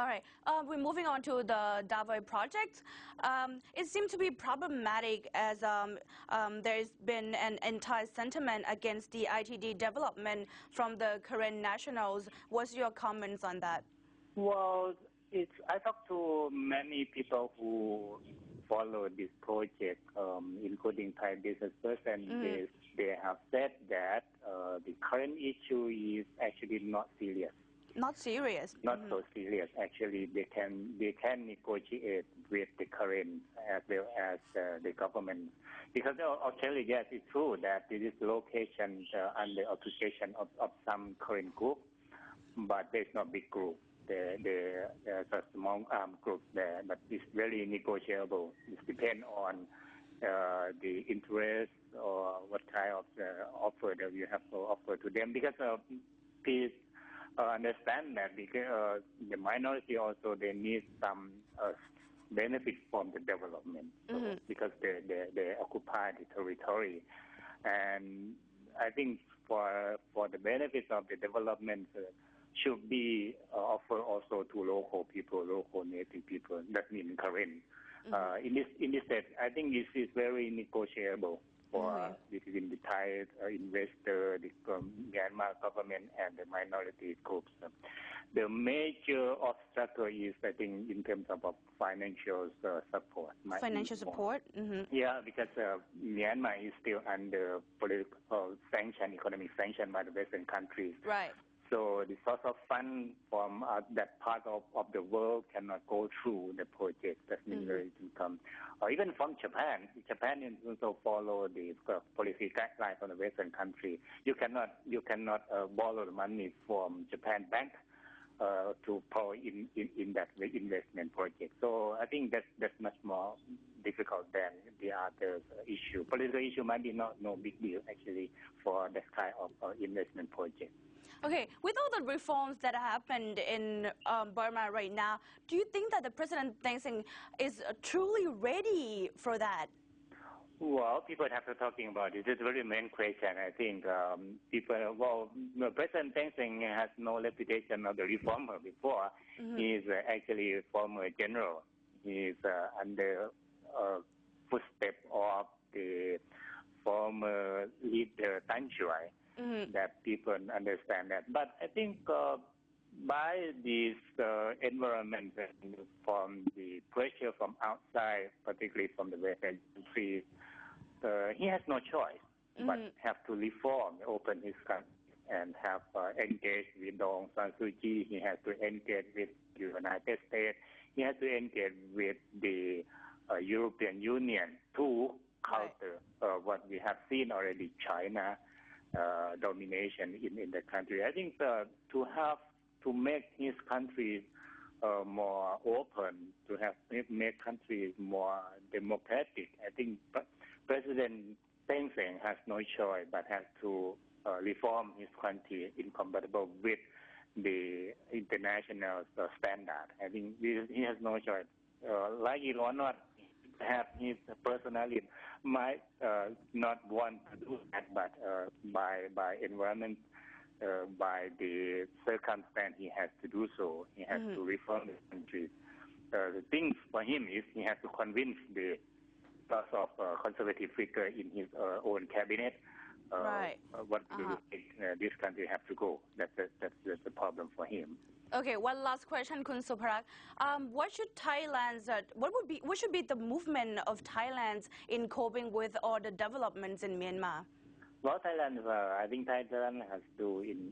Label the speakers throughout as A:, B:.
A: All right. We're moving on to the Davao project. It seems to be problematic as there's been an anti-sentiment against the ITD development from the Karen nationals. What's your comments on that?
B: Well, I talked to many people who follow this project, including Thai business person. They have said that the current issue is actually not serious.
A: Not serious.
B: Not so serious. Actually, they can negotiate with the current as well as the government. Because actually, yes, it's true that this is location under occupation of some current group, but there's no big group. There's a small group there, but it's very negotiable. It depends on the interest or what kind of offer that you have to offer to them. Because please understand that because the minority also they need some benefit from the development because they occupy the territory, and I think for the benefits of the development. Should be offered also to local people, local native people. That means Karen. In this state, I think this is very negotiable for between the Thai investor, the Myanmar government, and the minority groups. The major obstacle is, I think, in terms of financial support.
A: Financial support.
B: Yeah, because Myanmar is still under political sanction, economic sanction by the Western countries.
A: Right.
B: So the source of fund from that part of the world cannot go through the project. That means there is income. Or even from Japan. Japan also follow the policy guidelines from the Western country. You cannot borrow the money from Japan bank to pour in that investment project. So I think that's much more difficult than the other issue. Political issue might be no big deal actually for that kind of investment project.
A: Okay, with all the reforms that happened in Burma right now, do you think that the President Thein is truly ready for that?
B: Well, people have to talking about it. It's a very main question. I think President Thein has no reputation of the reformer before. He is actually a former general. He is under footsteps of the former leader Tan Shui. That people understand that. But I think by this environment from the pressure from outside, particularly from the Western countries, he has no choice but have to reform, open his country, and have engaged with Aung San Suu Kyi. He has to engage with the United States. He has to engage with the European Union to counter what we have seen already, China. Domination in the country. I think to make his country more open, make countries more democratic. I think President Thein has no choice but has to reform his country incompatible with the international standard. I think he has no choice. Like it or not, perhaps his personality might not want to do that, but by environment, by the circumstance, he has to do so. He has to reform the country. The thing for him is he has to convince the lots of conservative figure in his own cabinet what this country have to go. That's the problem for him.
A: Okay, one last question, Khun Supalak. What should be the movement of Thailand in coping with all the developments in Myanmar?
B: Well, Thailand, I think Thailand has to do in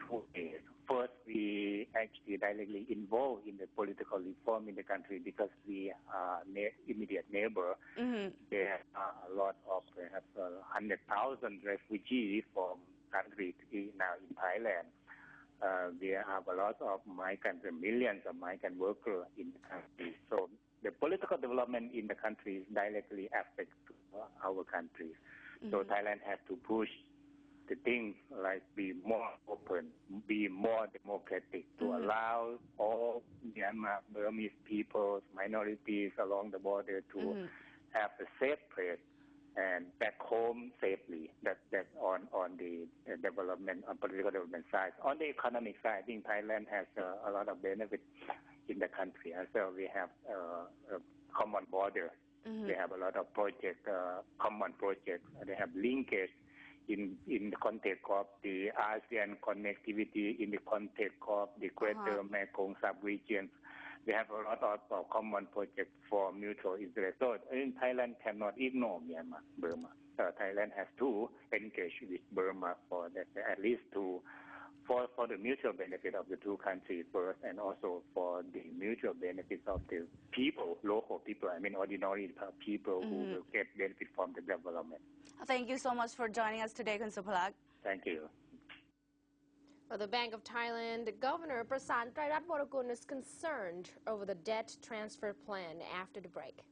B: 2 ways. First, we actually directly involved in the political reform in the country because we are immediate neighbor. There are a lot of perhaps 100,000 refugees from countries now in Thailand. We have a lot of migrants, millions of migrant workers in the country. So the political development in the country directly affects our country. So Thailand has to push the things like be more open, be more democratic, to allow all Myanmar, Burmese peoples, minorities along the border to have a safe place and back home safely. That's on the development, on political development side. On the economic side, I think Thailand has a lot of benefits in the country. So we have a common border. They have a lot of projects, common projects. They have linkage in the context of the ASEAN connectivity, in the context of the Greater Mekong sub-region. We have a lot of common projects for mutual interest. So Thailand cannot ignore Myanmar, Burma. Thailand has to engage with Burma for that, at least for the mutual benefit of the two countries first, and also for the mutual benefits of the people, local people, I mean ordinary people who will get benefit from the development.
A: Thank you so much for joining us today, Khun Supalak.
B: Thank you.
C: Well, the Bank of Thailand Governor Prasan Trairat Borakul is concerned over the debt transfer plan after the break.